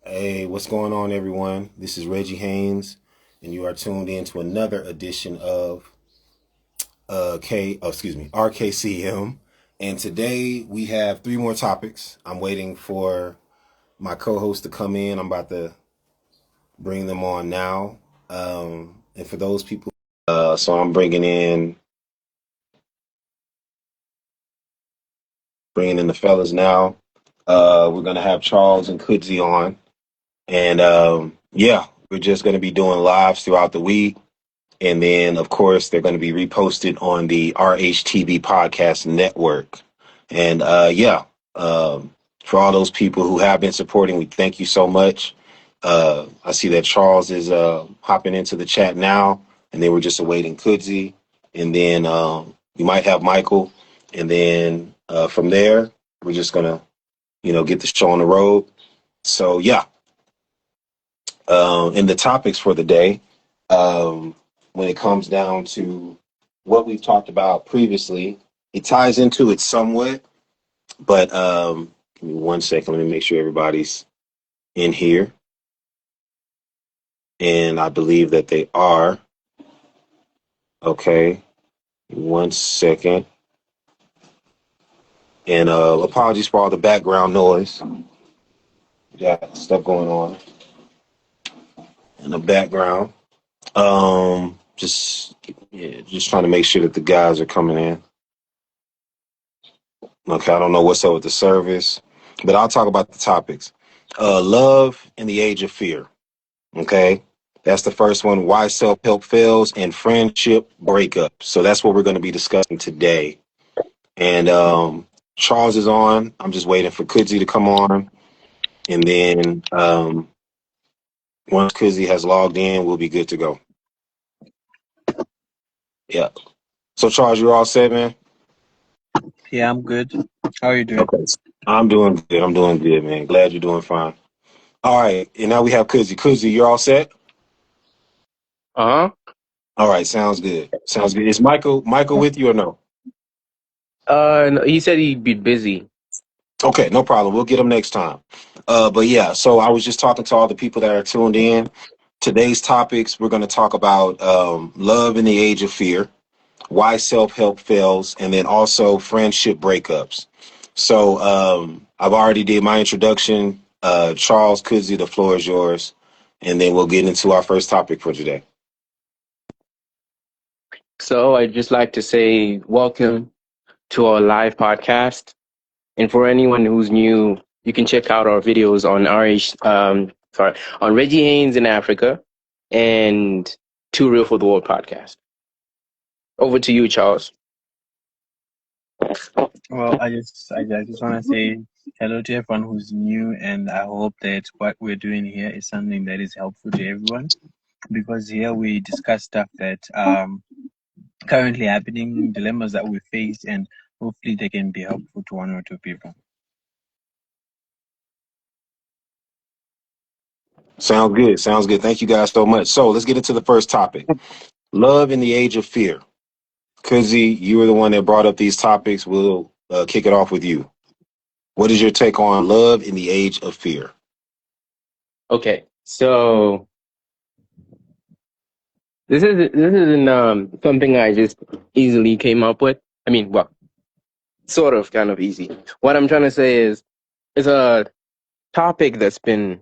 Hey, what's going on, everyone? This is Reggie Haynes, and you are tuned in to another edition of RKCM. And today we have three more topics. I'm waiting for my co-host to come in. I'm about to bring them on now. And for those people, so I'm bringing in the fellas now. We're gonna have Charles and Kudzi on, and yeah, we're just gonna be doing lives throughout the week. And then, of course, they're going to be reposted on the RHTV Podcast Network. And yeah, for all those people who have been supporting, we thank you so much. I see that Charles is hopping into the chat now, and they were just awaiting Kudzi. And then we might have Michael. And then from there, we're just going to, get the show on the road. So, yeah. And the topics for the day. When it comes down to what we've talked about previously, it ties into it somewhat, but give me 1 second. Let me make sure everybody's in here. And I believe that they are. Okay. 1 second. And apologies for all the background noise. We got stuff going on in the background. Just trying to make sure that the guys are coming in. Okay, I don't know what's up with the service, but I'll talk about the topics. Love in the age of fear. Okay, that's the first one. Why self-help fails and friendship breakup. So that's what we're going to be discussing today. And Charles is on. I'm just waiting for Kudzi to come on, and then once Kudzi has logged in, we'll be good to go. Yeah. So Charles, you're all set, man? Yeah, I'm good. How are you doing? Okay. I'm doing good. I'm doing good, man. Glad you're doing fine. All right, and now we have Kudzi. Kudzi, you're all set? Uh-huh. All right, sounds good. Sounds good. Is Michael with you or no? No, he said he'd be busy. Okay, no problem. We'll get him next time. But yeah, so I was just talking to all the people that are tuned in. Today's topics, we're going to talk about love in the age of fear, why self-help fails, and then also friendship breakups. So I've already did my introduction. Charles Kudzi, the floor is yours. And then we'll get into our first topic for today. So I'd just like to say welcome to our live podcast. And for anyone who's new, you can check out our videos on on Reggie Haynes in Africa and Too Real for the World podcast. Over to you, Charles. Well, I just want to say hello to everyone who's new, and I hope that what we're doing here is something that is helpful to everyone, because here we discuss stuff that currently happening, dilemmas that we face, and hopefully they can be helpful to one or two people. Sounds good. Sounds good. Thank you guys so much. So let's get into the first topic. Love in the age of fear. Kudzi, you were the one that brought up these topics. We'll kick it off with you. What is your take on love in the age of fear? Okay, so this isn't something I just easily came up with. I mean, well, sort of, kind of easy. What I'm trying to say is, it's a topic that's been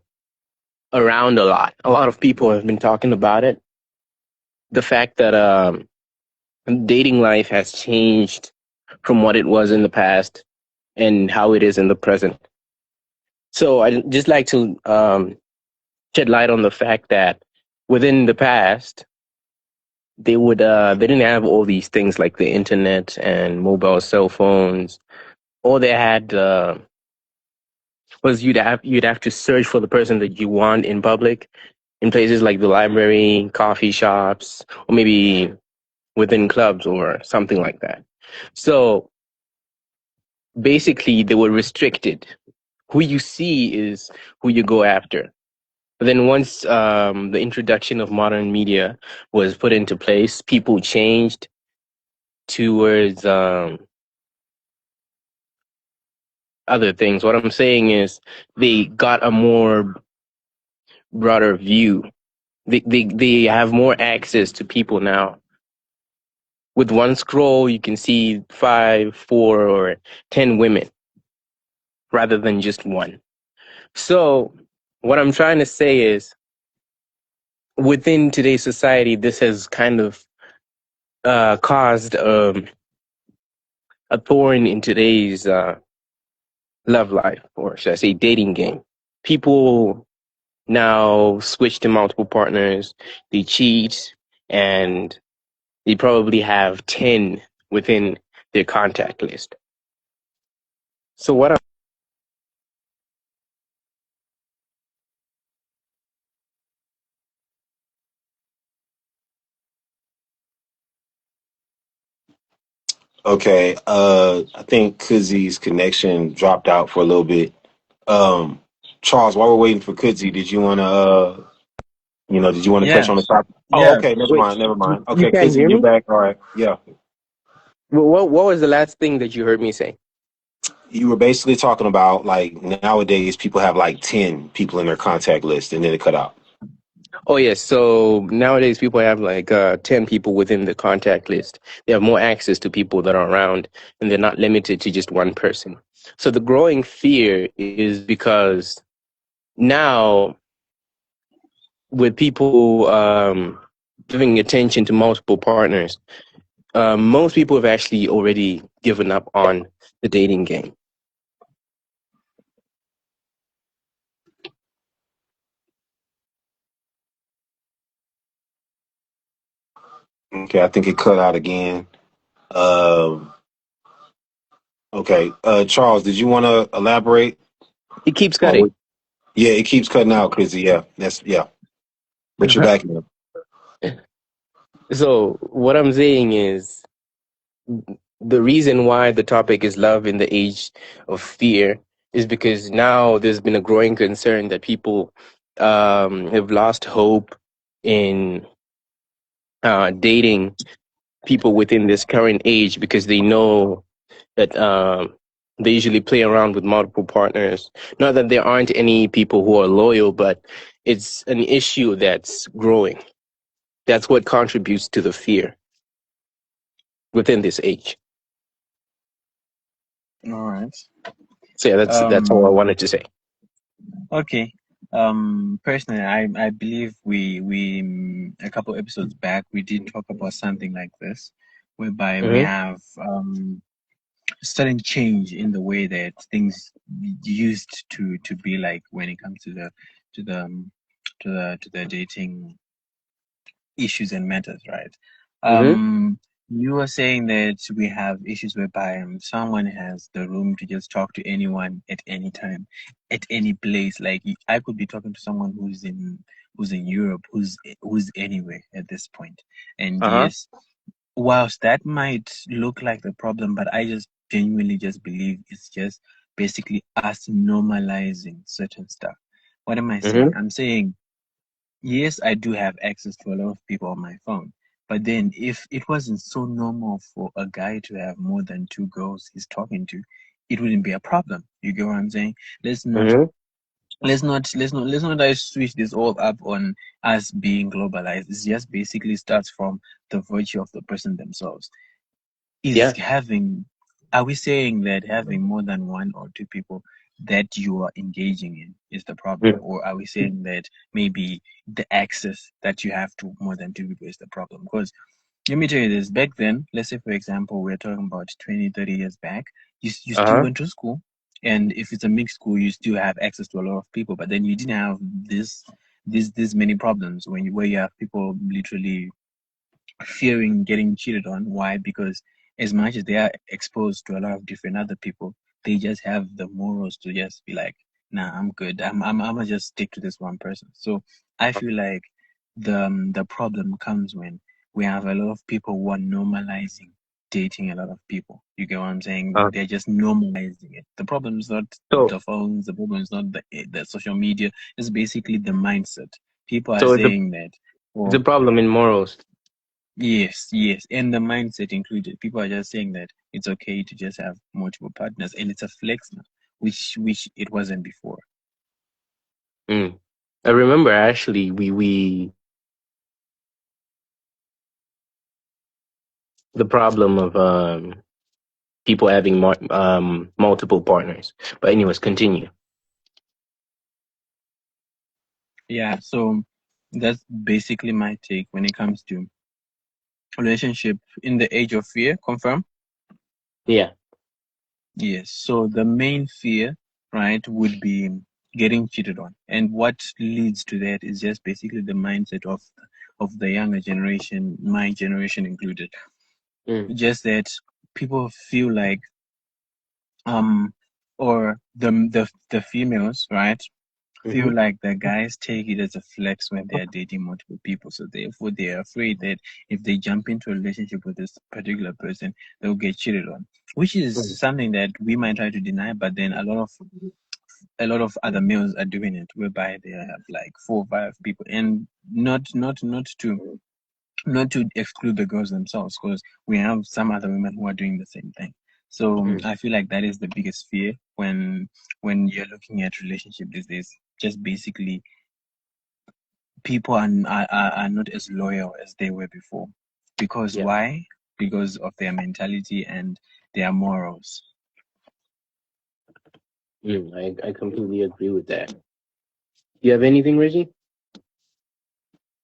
around a lot. A lot of people have been talking about it. The fact that dating life has changed from what it was in the past and how it is in the present. So I'd just like to shed light on the fact that within the past, they didn't have all these things like the internet and mobile cell phones. All they had was you'd have to search for the person that you want in public, in places like the library, coffee shops, or maybe within clubs or something like that. So basically, they were restricted. Who you see is who you go after. But then once the introduction of modern media was put into place, people changed towards other things. What I'm saying is they got a more broader view. They have more access to people now. With one scroll, you can see 5, 4, or 10 women rather than just one. So, what I'm trying to say is, within today's society, this has kind of caused a thorn in today's love life, or should I say, dating game. People now switch to multiple partners, they cheat, and they probably have 10 within their contact list. So what Okay. I think Kudzi's connection dropped out for a little bit. Um, Charles, while we're waiting for Kudzi, did you want to did you want to touch Yeah, on the topic? Oh, yeah. okay. Never wait, mind. Never mind. you Okay, can't Kudzi, hear you're me? back. All right. Yeah. What was the last thing that you heard me say? You were basically talking about like nowadays people have like 10 people in their contact list and then it cut out. Oh yes, so nowadays people have like 10 people within the contact list. They have more access to people that are around, and they're not limited to just one person. So the growing fear is because now, with people giving attention to multiple partners, most people have actually already given up on the dating game. Okay, I think it cut out again. Um, okay. Charles, did you want to elaborate? It keeps While cutting. yeah, it keeps cutting out, Kudzi. Yeah, yeah. But you're back now. So what I'm saying is, the reason why the topic is love in the age of fear is because now there's been a growing concern that people have lost hope in dating people within this current age, because they know that they usually play around with multiple partners. Not that there aren't any people who are loyal, but it's an issue that's growing. That's what contributes to the fear within this age. All right. So yeah, that's all I Um. wanted to say. Okay. Personally, I believe we a couple episodes back we did talk about something like this, whereby we Hmm. have sudden change in the way that things used to be like when it comes to the to the dating issues and matters, right? Hmm. You were saying that we have issues whereby someone has the room to just talk to anyone at any time, at any place. Like I could be talking to someone who's in Europe, who's anywhere at this point. And Uh-huh. yes, whilst that might look like the problem, but I just genuinely just believe it's just basically us normalizing certain stuff. What am I saying? Hmm. I'm saying yes, I do have access to a lot of people on my phone. But then if it wasn't so normal for a guy to have more than two girls he's talking to, it wouldn't be a problem. You get what I'm saying? Let's not Hmm. let's not switch this all up on us being globalized. It just basically starts from the virtue of the person themselves. Is Yeah. having Are we saying that having more than one or two people that you are engaging in is the problem, Mm. or are we saying that maybe the access that you have to more than two people is the problem? Because let me tell you this, back then, let's say for example we're talking about 20, 30 years back, you still Uh-huh. went to school, and if it's a mixed school you still have access to a lot of people, but then you didn't have this many problems where you have people literally fearing getting cheated on. Why? Because as much as they are exposed to a lot of different other people, they just have the morals to just be like, nah, I'm good. I'm gonna just stick to this one person. So I feel like the problem comes when we have a lot of people who are normalizing dating a lot of people. You get what I'm saying? Uh, They're just normalizing it. The problem is not so the phones. The problem is not the social media. It's basically the mindset. People are so saying that. it's a Oh, problem in morals. yes, yes, and the mindset included. People are just saying that it's okay to just have multiple partners, and it's a flex now, which it wasn't before. Mm. I remember actually we the problem of people having multiple partners. But anyways, continue. Yeah, so that's basically my take when it comes to relationship in the age of fear. Confirm? Yeah. Yes. So the main fear, right, would be getting cheated on, and what leads to that is just basically the mindset of the younger generation, my generation included. Mm. Just that people feel like or the females, right, feel Mm-hmm. like the guys take it as a flex when they are dating multiple people. So therefore they are afraid that if they jump into a relationship with this particular person, they'll get cheated on. Which is Mm. something that we might try to deny, but then a lot of other males are doing it, whereby they have like 4 or 5 people, and not to exclude the girls themselves, because we have some other women who are doing the same thing. So Mm. I feel like that is the biggest fear when you're looking at relationship these days. Just basically, people are not as loyal as they were before. Because Yeah. why? Because of their mentality and their morals. I completely agree with that. You have anything, Reggie?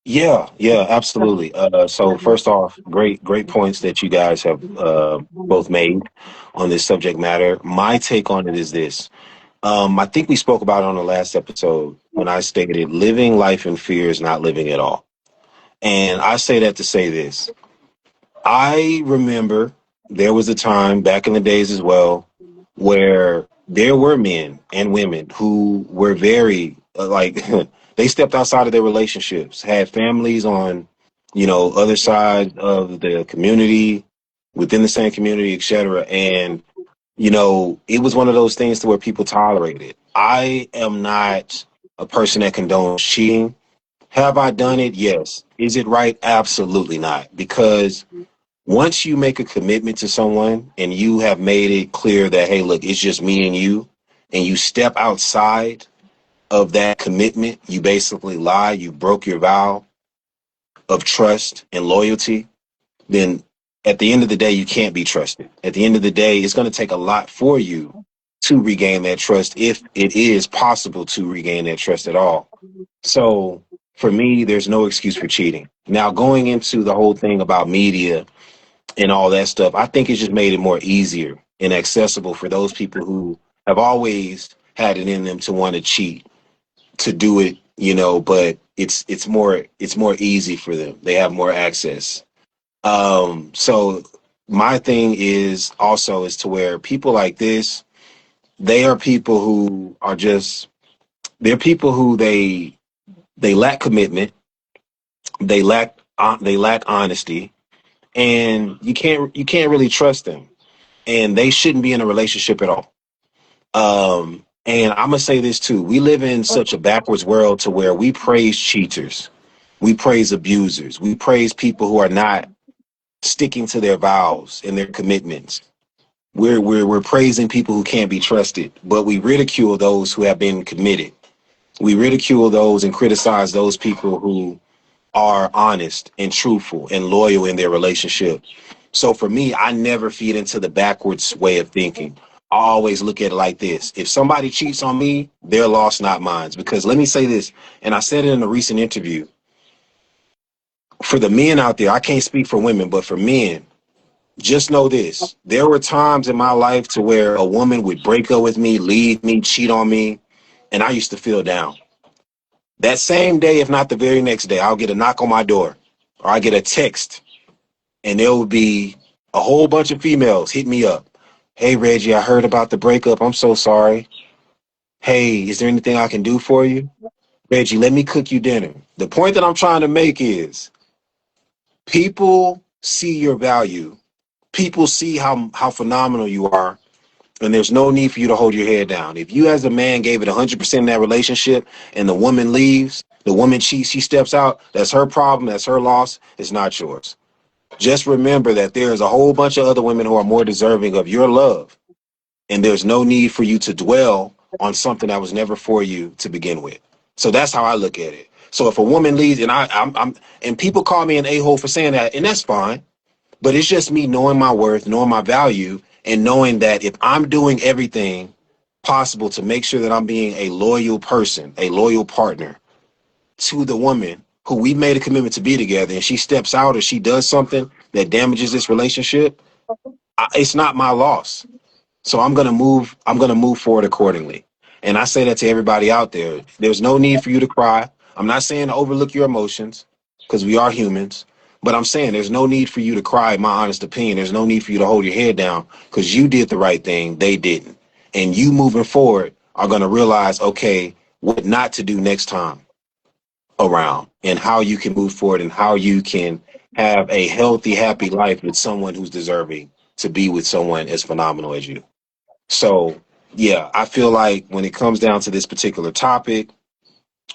Yeah, yeah, absolutely. So first off, great points that you guys have both made on this subject matter. My take on it is this. I think we spoke about it on the last episode when I stated living life in fear is not living at all. And I say that to say this. I remember there was a time back in the days as well where there were men and women who were very like they stepped outside of their relationships, had families on, other sides of the community, within the same community, etc. And it was one of those things to where people tolerated it. I am not a person that condones cheating. Have I done it? Yes. Is it right? Absolutely not. Because once you make a commitment to someone and you have made it clear that, hey, look, it's just me and you step outside of that commitment, you basically lie, you broke your vow of trust and loyalty, then at the end of the day, you can't be trusted. At the end of the day, it's going to take a lot for you to regain that trust, if it is possible to regain that trust at all. So for me, there's no excuse for cheating. Now, going into the whole thing about media and all that stuff, I think it's just made it more easier and accessible for those people who have always had it in them to want to cheat, to do it, but it's more easy for them. They have more access. So my thing is also is to where people like this, they are people who are just they're people who they lack commitment, they lack honesty, and you can't really trust them, and they shouldn't be in a relationship at all. And I'm gonna say this too: we live in such a backwards world to where we praise cheaters, we praise abusers, we praise people who are not sticking to their vows and their commitments. We're praising people who can't be trusted, but we ridicule those who have been committed. We ridicule those and criticize those people who are honest and truthful and loyal in their relationship. So for me, I never feed into the backwards way of thinking. I always look at it like this. If somebody cheats on me, their loss, not mine. Because let me say this, and I said it in a recent interview, for the men out there, I can't speak for women, but for men, just know this. There were times in my life to where a woman would break up with me, leave me, cheat on me, and I used to feel down. That same day, if not the very next day, I'll get a knock on my door or I get a text, and there would be a whole bunch of females hit me up. Hey, Reggie, I heard about the breakup. I'm so sorry. Hey, is there anything I can do for you? Reggie, let me cook you dinner. The point that I'm trying to make is people see your value. People see how phenomenal you are, and there's no need for you to hold your head down. If you as a man gave it 100% in that relationship and the woman leaves, the woman cheats, she steps out, that's her problem, that's her loss, it's not yours. Just remember that there's a whole bunch of other women who are more deserving of your love, and there's no need for you to dwell on something that was never for you to begin with. So that's how I look at it. So if a woman leaves, and I'm and people call me an a-hole for saying that, and that's fine. But it's just me knowing my worth, knowing my value, and knowing that if I'm doing everything possible to make sure that I'm being a loyal person, a loyal partner to the woman who we made a commitment to be together, and she steps out or she does something that damages this relationship, it's not my loss. So I'm gonna move. I'm gonna move forward accordingly. And I say that to everybody out there. There's no need for you to cry. I'm not saying to overlook your emotions because we are humans, but I'm saying there's no need for you to cry. In my honest opinion, there's no need for you to hold your head down because you did the right thing. They didn't, and you moving forward are gonna realize, okay, what not to do next time around, and how you can move forward, and how you can have a healthy, happy life with someone who's deserving to be with someone as phenomenal as you. So, yeah, I feel like when it comes down to this particular topic,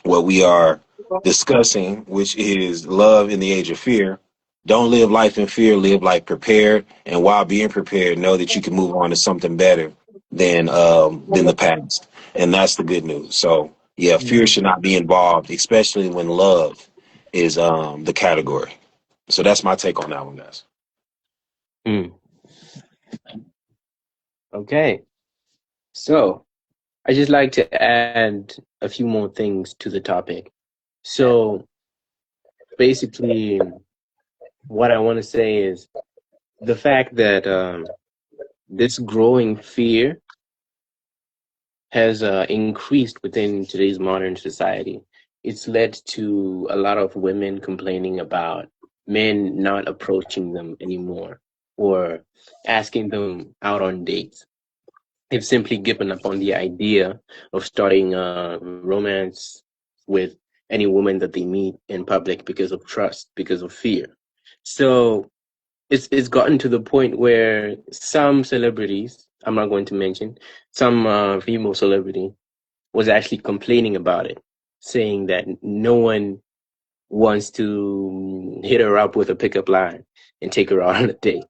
what we are discussing, which is love in the age of fear, don't live life in fear, live life prepared. And while being prepared, know that you can move on to something better than the past. And that's the good news. So, yeah, fear Yeah. should not be involved, especially when love is the category. So that's my take on that one, guys. Mm. Okay. So I just like to add a few more things to the topic. So basically, what I want to say is the fact that this growing fear has increased within today's modern society. It's led to a lot of women complaining about men not approaching them anymore or asking them out on dates. They've simply given up on the idea of starting a romance with any woman that they meet in public because of trust, because of fear. So it's gotten to the point where some celebrities, I'm not going to mention, some female celebrity was actually complaining about it, saying that no one wants to hit her up with a pickup line and take her out on a date.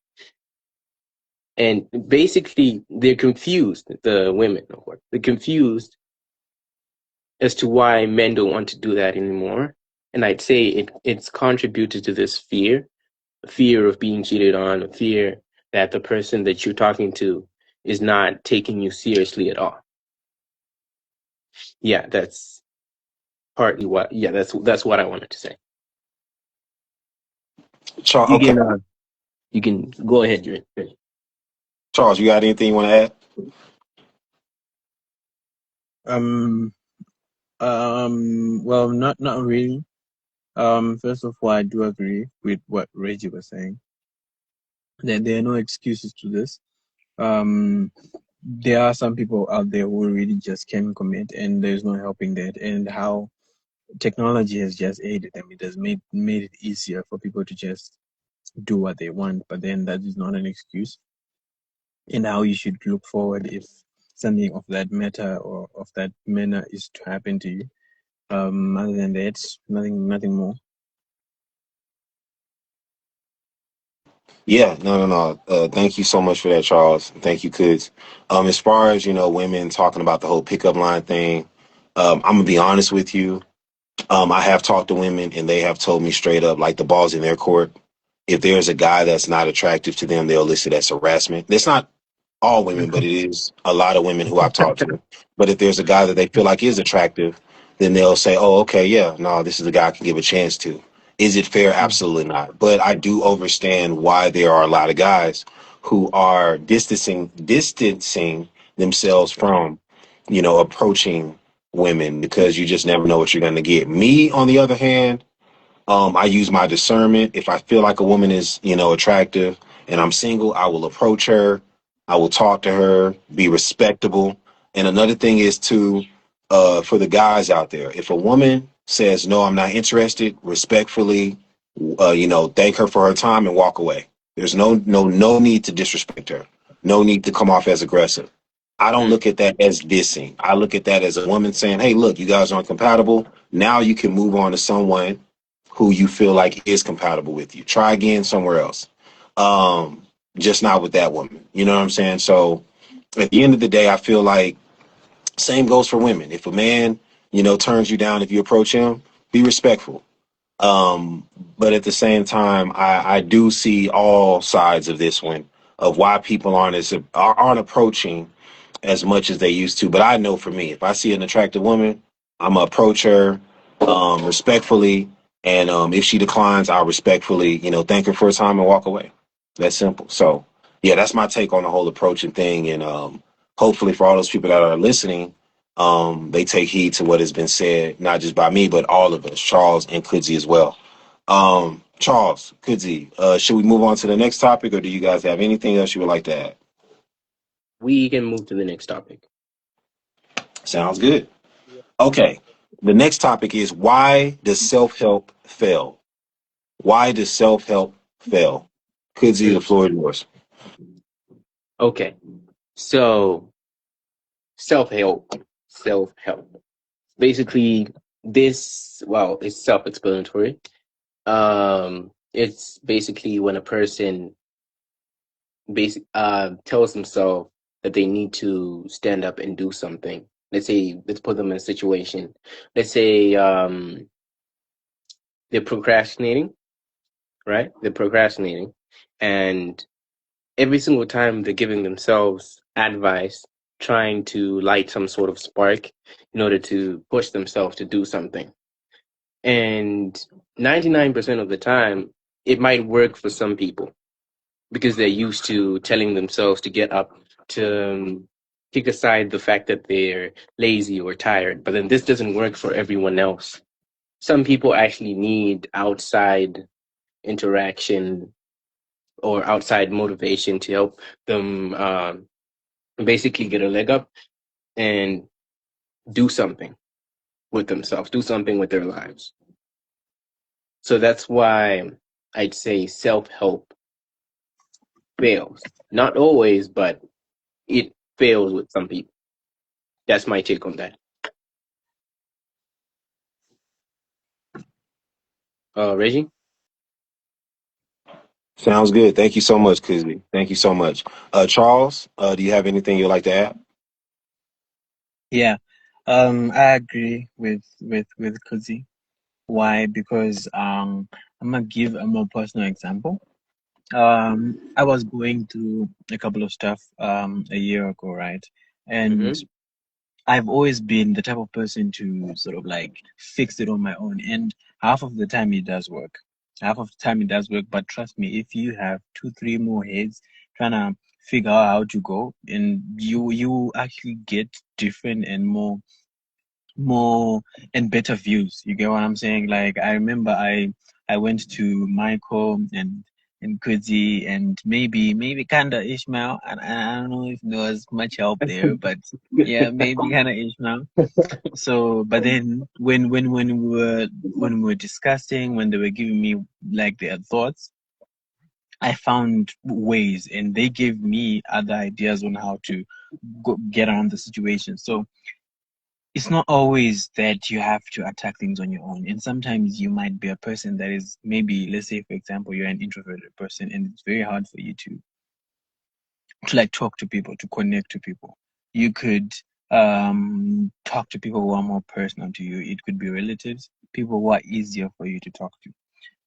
And basically, they're confused, the women, of course. They're confused as to why men don't want to do that anymore. And I'd say it's contributed to this fear of being cheated on, fear that the person that you're talking to is not taking you seriously at all. Yeah, that's partly what. Yeah, that's what I wanted to say. Charles, You okay, can you can go ahead, Dre. Charles, you got anything you want to add? Um. Well, not really. First of all, I do agree with what Reggie was saying. That there are no excuses to this. There are some people out there who really just can't commit, and there's no helping that. And how technology has just aided them. It has made it easier for people to just do what they want. But then that is not an excuse. And how you should look forward if something of that matter or of that manner is to happen to you. Other than that, nothing more. Yeah, no. Thank you so much for that, Charles. Thank you, Kudz. As far as women talking about the whole pickup line thing, I'm gonna be honest with you. I have talked to women, and they have told me straight up, like the ball's in their court. If there's a guy that's not attractive to them, they'll list it as harassment. That's not all women, but it is a lot of women who I've talked to. But if there's a guy that they feel like is attractive, then they'll say, "Oh, okay, yeah, no, this is a guy I can give a chance to." Is it fair? Absolutely not. But I do understand why there are a lot of guys who are distancing themselves from, approaching women because you just never know what you're going to get. Me, on the other hand, I use my discernment. If I feel like a woman is, attractive and I'm single, I will approach her. I will talk to her, be respectable. And another thing is for the guys out there, if a woman says, no, I'm not interested, respectfully, thank her for her time and walk away. There's no need to disrespect her. No need to come off as aggressive. I don't look at that as dissing. I look at that as a woman saying, hey, look, you guys aren't compatible. Now you can move on to someone who you feel like is compatible with you. Try again somewhere else. Just not with that woman. You know what I'm saying? So at the end of the day, I feel like same goes for women. If a man turns you down if you approach him, be respectful. But at the same time, I do see all sides of this one of why people aren't approaching as much as they used to. But I know for me, if I see an attractive woman, I'm gonna approach her respectfully, and if she declines, I'll respectfully, thank her for her time and walk away. That's simple. So yeah, that's my take on the whole approaching thing, and hopefully for all those people that are listening, they take heed to what has been said, not just by me, but all of us, Charles and Kudzi as well. Charles, Kudzi, should we move on to the next topic, or do you guys have anything else you would like to add? We can move to the next topic. Sounds good. Okay. The next topic is, why does self-help fail? Why does self-help fail? Kudzi, the floor is yours. Okay. So self-help. Basically, it's self-explanatory. It's basically when a person tells themselves that they need to stand up and do something. Let's put them in a situation. Let's say they're procrastinating, right? They're procrastinating, and every single time they're giving themselves advice, trying to light some sort of spark in order to push themselves to do something. And 99% of the time, it might work for some people because they're used to telling themselves to get up, to kick aside the fact that they're lazy or tired. But then this doesn't work for everyone else. Some people actually need outside interaction or outside motivation to help them basically get a leg up and do something with themselves, do something with their lives. So that's why I'd say self-help fails. Not always, but it fails with some people. That's my take on that. Reggie? Sounds good. Thank you so much, Kudzi. Thank you so much. Charles, do you have anything you'd like to add? Yeah, I agree with Kudzi. Why? Because I'm gonna give a more personal example. I was going through a couple of stuff a year ago, right? And Mm-hmm. I've always been the type of person to sort of like fix it on my own, and half of the time it does work. Half of the time it does work, but trust me, if you have two, three more heads trying to figure out how to go, and you actually get different and more and better views. You get what I'm saying? Like I remember I went to Michael and Kudzi and maybe kinda Ishmael. And I don't know if there was much help there, but yeah, maybe kinda Ishmael. So but then when we were discussing, when they were giving me like their thoughts, I found ways and they gave me other ideas on how to get around the situation. So it's not always that you have to attack things on your own. And sometimes you might be a person that is maybe, let's say, for example, you're an introverted person and it's very hard for you to like talk to people, to connect to people. You could talk to people who are more personal to you. It could be relatives, people who are easier for you to talk to.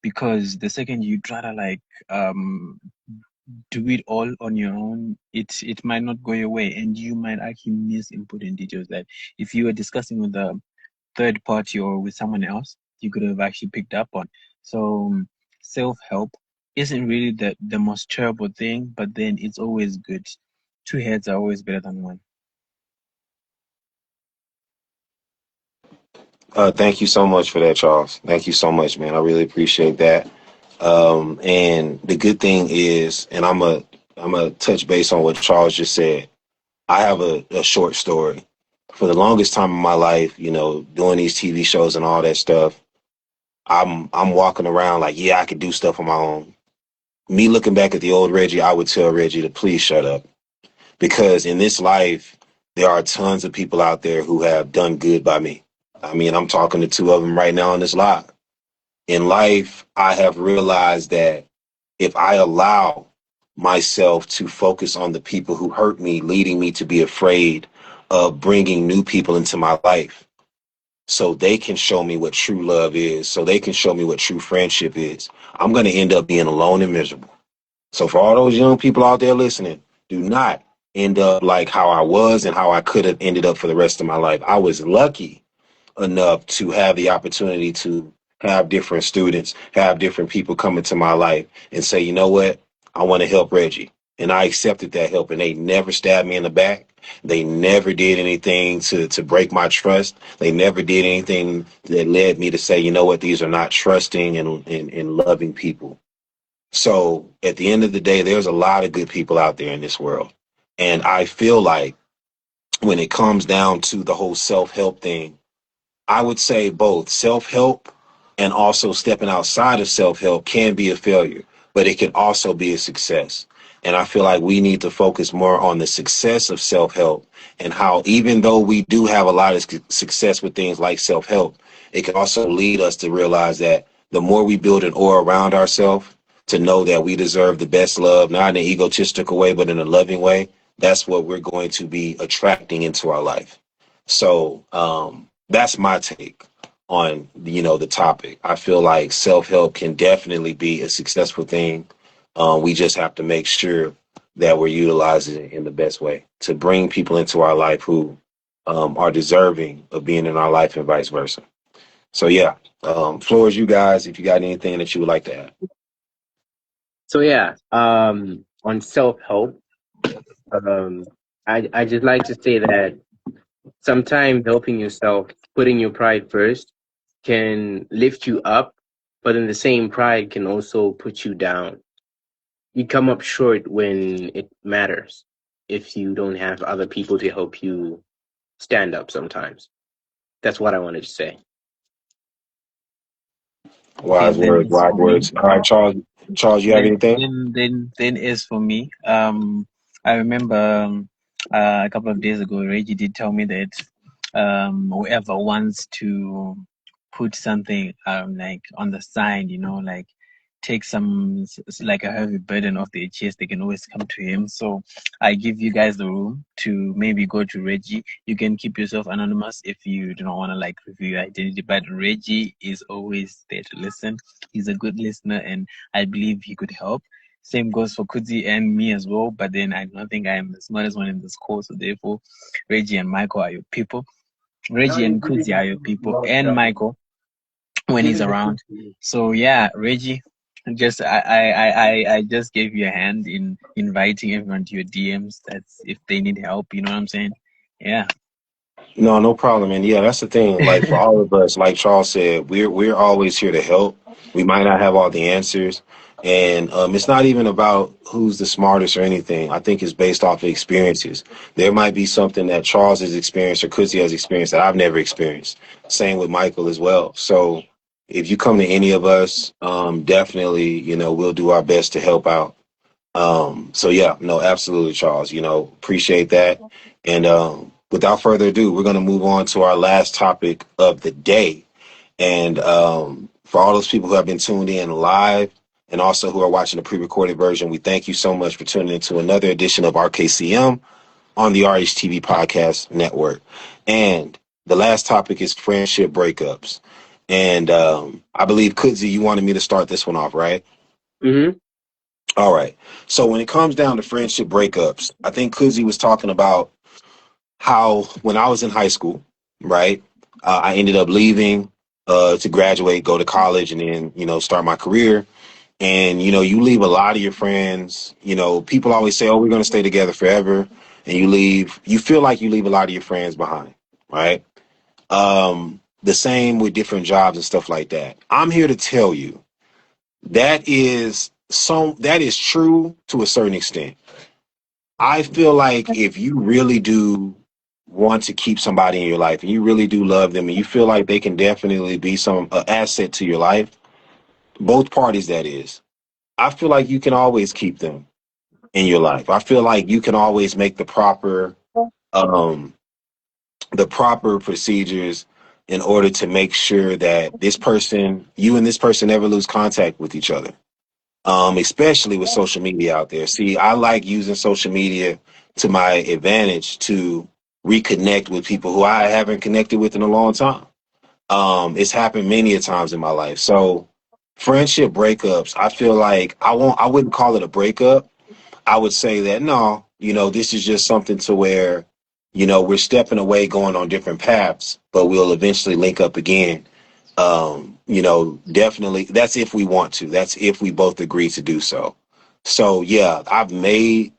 Because the second you try to like do it all on your own, it might not go your way and you might actually miss important details that if you were discussing with a third party or with someone else, you could have actually picked up on. So self-help isn't really the most terrible thing, but then it's always good. Two heads are always better than one. Thank you so much for that, Charles. Thank you so much, man. I really appreciate that. And the good thing is, and I'm a touch base on what Charles just said. I have a short story. For the longest time in my life, doing these TV shows and all that stuff, I'm walking around like, yeah, I could do stuff on my own. Me looking back at the old Reggie, I would tell Reggie to please shut up. Because in this life, there are tons of people out there who have done good by me. I mean, I'm talking to two of them right now on this live. In life, I have realized that if I allow myself to focus on the people who hurt me, leading me to be afraid of bringing new people into my life, so they can show me what true love is, so they can show me what true friendship is, I'm going to end up being alone and miserable. So for all those young people out there listening, do not end up like how I was and how I could have ended up for the rest of my life. I was lucky enough to have the opportunity to have different students, have different people come into my life and say, you know what, I want to help Reggie. And I accepted that help, and they never stabbed me in the back. They never did anything to break my trust. They never did anything that led me to say, you know what, these are not trusting and loving people. So at the end of the day, there's a lot of good people out there in this world. And I feel like when it comes down to the whole self-help thing, I would say both self-help and also stepping outside of self-help can be a failure, but it can also be a success. And I feel like we need to focus more on the success of self-help, and how even though we do have a lot of success with things like self-help, it can also lead us to realize that the more we build an aura around ourselves, to know that we deserve the best love, not in an egotistical way, but in a loving way, that's what we're going to be attracting into our life. So that's my take on, the topic. I feel like self-help can definitely be a successful thing. We just have to make sure that we're utilizing it in the best way to bring people into our life who are deserving of being in our life, and vice versa. So yeah, floor is you guys if you got anything that you would like to add. So yeah, on self-help, I just like to say that sometimes helping yourself, putting your pride first, can lift you up, but then the same pride can also put you down. You come up short when it matters if you don't have other people to help you stand up sometimes. That's what I wanted to say. Okay, Wise then words, it's wise for me. words. All right, Charles. Charles, you have anything? Then is for me. I remember a couple of days ago, Reggie did tell me that whoever wants to put something like on the side, like take some like a heavy burden off their chest, they can always come to him. So I give you guys the room to maybe go to Reggie. You can keep yourself anonymous if you do not want to like reveal your identity, but Reggie is always there to listen. He's a good listener, and I believe he could help. Same goes for Kudzi and me as well, but then I don't think I am the smartest one in this course, so therefore Reggie and Michael are your people. Reggie and Kudzi are your people, and Michael when he's around. So yeah, Reggie, just I just gave you a hand in inviting everyone to your DMs. That's if they need help, you know what I'm saying? Yeah. No, no problem. And yeah, that's the thing. Like for all of us, like Charles said, we're always here to help. We might not have all the answers, and it's not even about who's the smartest or anything. I think it's based off of experiences. There might be something that Charles has experienced or Kudzi has experienced that I've never experienced. Same with Michael as well. So if you come to any of us, definitely, we'll do our best to help out. So yeah, no, absolutely, Charles, appreciate that. And without further ado, we're going to move on to our last topic of the day. And for all those people who have been tuned in live and also who are watching the pre-recorded version, we thank you so much for tuning into another edition of RKCM on the RHTV Podcast Network. And the last topic is friendship breakups. And I believe, Kudzi, you wanted me to start this one off, right? Mm-hmm. All right. So when it comes down to friendship breakups, I think Kudzi was talking about how when I was in high school, right, I ended up leaving to graduate, go to college, and then, start my career. And, you leave a lot of your friends. People always say, oh, we're going to stay together forever. And you feel like you leave a lot of your friends behind, right? The same with different jobs and stuff like that. I'm here to tell you that is true to a certain extent. I feel like if you really do want to keep somebody in your life and you really do love them and you feel like they can definitely be some asset to your life, both parties that is, I feel like you can always keep them in your life. I feel like you can always make um the proper procedures in order to make sure that you and this person never lose contact with each other. Especially with social media out there. See, I like using social media to my advantage to reconnect with people who I haven't connected with in a long time. It's happened many a times in my life. So friendship breakups, I feel like I wouldn't call it a breakup. I would say that no, this is just something to where, we're stepping away, going on different paths, but we'll eventually link up again. Definitely that's if we want to. That's if we both agree to do so. So yeah, I've made,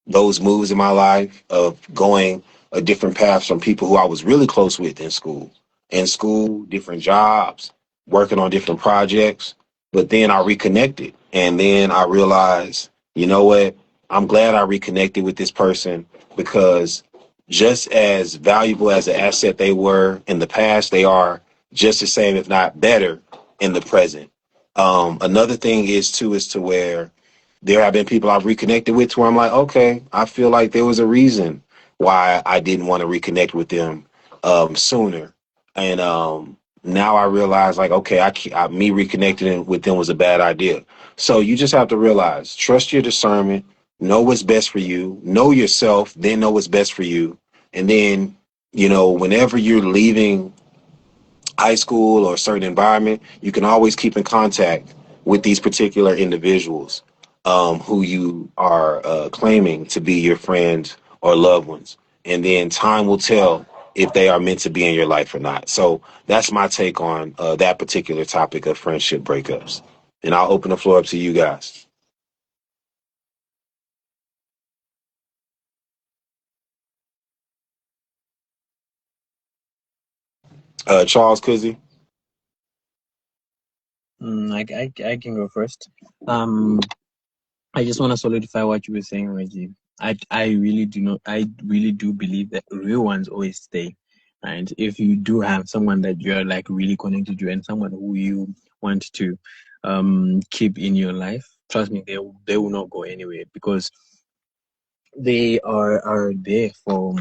those moves in my life of going a different path from people who I was really close with in school. In school, different jobs, working on different projects. But then I reconnected and then I realized, you know what? I'm glad I reconnected with this person because just as valuable as the asset they were in the past, they are just the same, if not better, in the present. Another thing is to where there have been people I've reconnected with to where I'm like, okay, I feel like there was a reason why I didn't want to reconnect with them sooner. And now I realize like, okay, me reconnecting with them was a bad idea. So you just have to realize, trust your discernment, know what's best for you, know yourself, then know what's best for you. And then, whenever you're leaving high school or a certain environment, you can always keep in contact with these particular individuals who you are claiming to be your friends or loved ones. And then time will tell if they are meant to be in your life or not. So that's my take on that particular topic of friendship breakups. And I'll open the floor up to you guys. Charles Kudzi. I can go first. Um, I just want to solidify what you were saying, Reggie. I really do not. I really do believe that real ones always stay. And if you do have someone that you're like really connected to, and someone who you want to keep in your life, trust me, they will not go anywhere because they are there for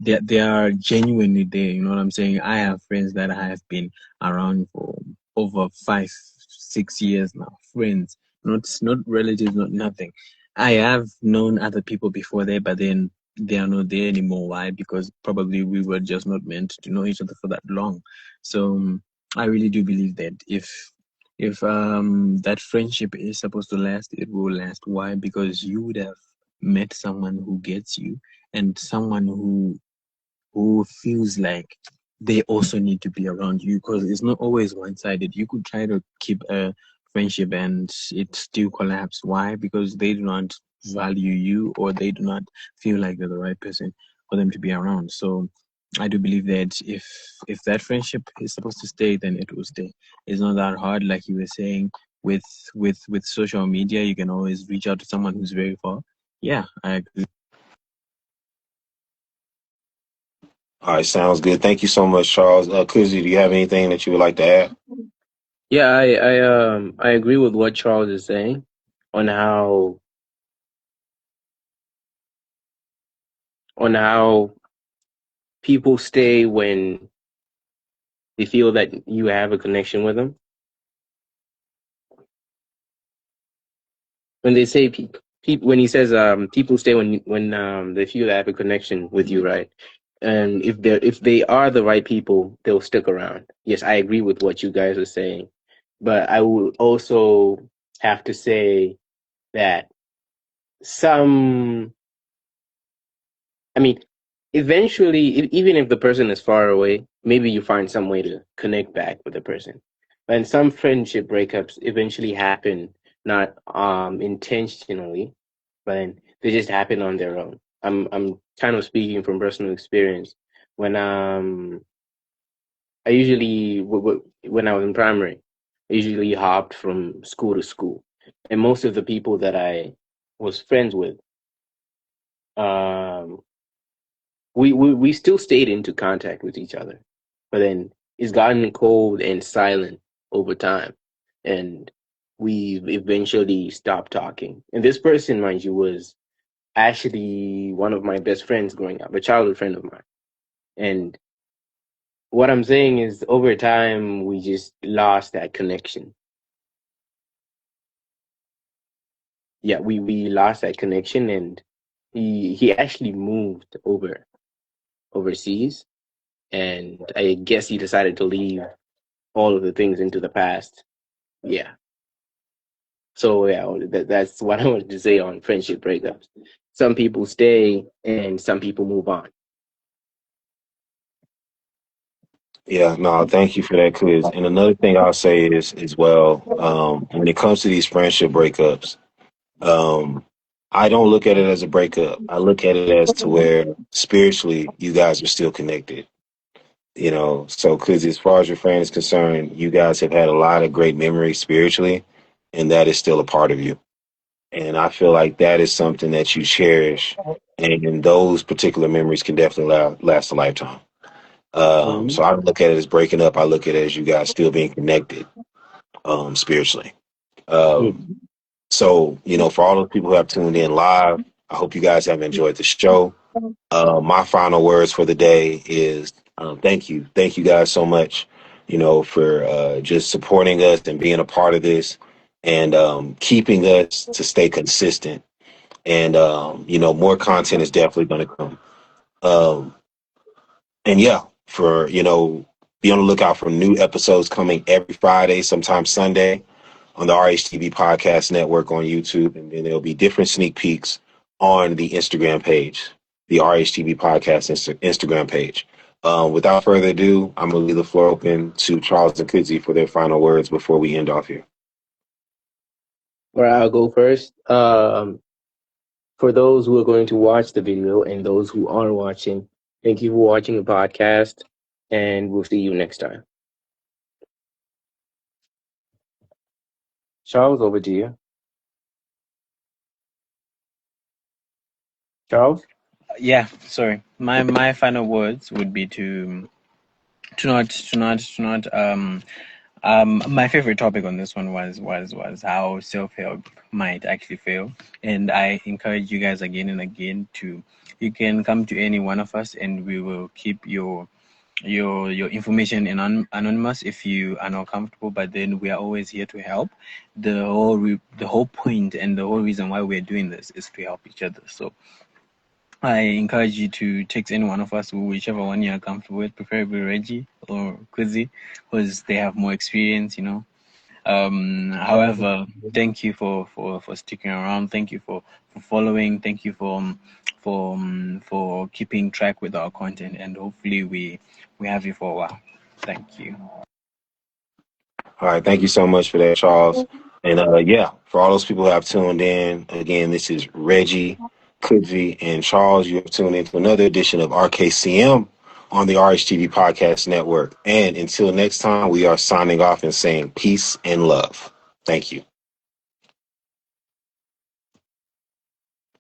they are genuinely there. You know what I'm saying? I have friends that I have been around for over 5 6 years now. Friends, not relatives, not nothing. I have known other people before there, but then they are not there anymore. Why? Because probably we were just not meant to know each other for that long. So I really do believe that if that friendship is supposed to last, it will last. Why? Because you would have met someone who gets you and someone who feels like they also need to be around you, because it's not always one-sided. You could try to keep a friendship and it still collapse. Why? Because they do not value you, or they do not feel like they're the right person for them to be around. So I do believe that if that friendship is supposed to stay, then it will stay. It's not that hard, like you were saying. With with social media, you can always reach out to someone who's very far. Yeah, I agree. All right, sounds good. Thank you so much, Charles. Kudzi, do you have anything that you would like to add? Yeah, I agree with what Charles is saying on how people stay when they feel that you have a connection with them. When they say when he says people stay when they feel they have a connection with you, right? And if they are the right people, they'll stick around. Yes, I agree with what you guys are saying, but I will also have to say that some, I mean, eventually, even if the person is far away, maybe you find some way to connect back with the person. And some friendship breakups eventually happen not intentionally, but then they just happen on their own. I'm kind of speaking from personal experience. When I usually when I was in primary, I usually hopped from school to school, and most of the people that I was friends with, um, we still stayed into contact with each other, but then it's gotten cold and silent over time, and we eventually stopped talking. And this person, mind you, was actually one of my best friends growing up, a childhood friend of mine. And what I'm saying is, over time, we just lost that connection. Yeah, we lost that connection, and he actually moved overseas, and I guess he decided to leave all of the things into the past. Yeah. So yeah, that's what I wanted to say on friendship breakups. Some people stay and some people move on. Yeah, no, thank you for that, Quiz. And another thing I'll say is as well, when it comes to these friendship breakups, um, I don't look at it as a breakup. I look at it as to where spiritually you guys are still connected. You know, so because as far as your friend is concerned, you guys have had a lot of great memories spiritually, and that is still a part of you. And I feel like that is something that you cherish, and those particular memories can definitely last a lifetime. So I don't look at it as breaking up. I look at it as you guys still being connected spiritually. Um, so, you know, for all those people who have tuned in live, I hope you guys have enjoyed the show. My final words for the day is thank you. Thank you guys so much, you know, for just supporting us and being a part of this and keeping us to stay consistent. And, you know, more content is definitely going to come. Um, and yeah, for, you know, be on the lookout for new episodes coming every Friday, sometimes Sunday on the RHTV Podcast Network on YouTube. And then there'll be different sneak peeks on the Instagram page, the RHTV Podcast Instagram page. Without further ado, I'm going to leave the floor open to Charles and Kudzi for their final words before we end off here. Where I'll go first. For those who are going to watch the video and those who are watching, thank you for watching the podcast, and we'll see you next time. Charles, over to you. Charles? Yeah, sorry. My final words would be to not my favorite topic on this one was how self-help might actually fail, and I encourage you guys again and again you can come to any one of us and we will keep your information anonymous if you are not comfortable, but then we are always here to help. The whole point and the whole reason why we're doing this is to help each other. So I encourage you to text any one of us, whichever one you are comfortable with, preferably Reggie or Kudzi, because they have more experience, you know. However, thank you for sticking around. Thank you for following. Thank you for keeping track with our content, and hopefully we have you for a while. Thank you. All right. Thank you so much for that, Charles. And yeah, for all those people who have tuned in, again, this is Reggie, Kudzi, and Charles. You have tuned in to another edition of RKCM on the RHTV Podcast Network. And until next time, we are signing off and saying peace and love. Thank you.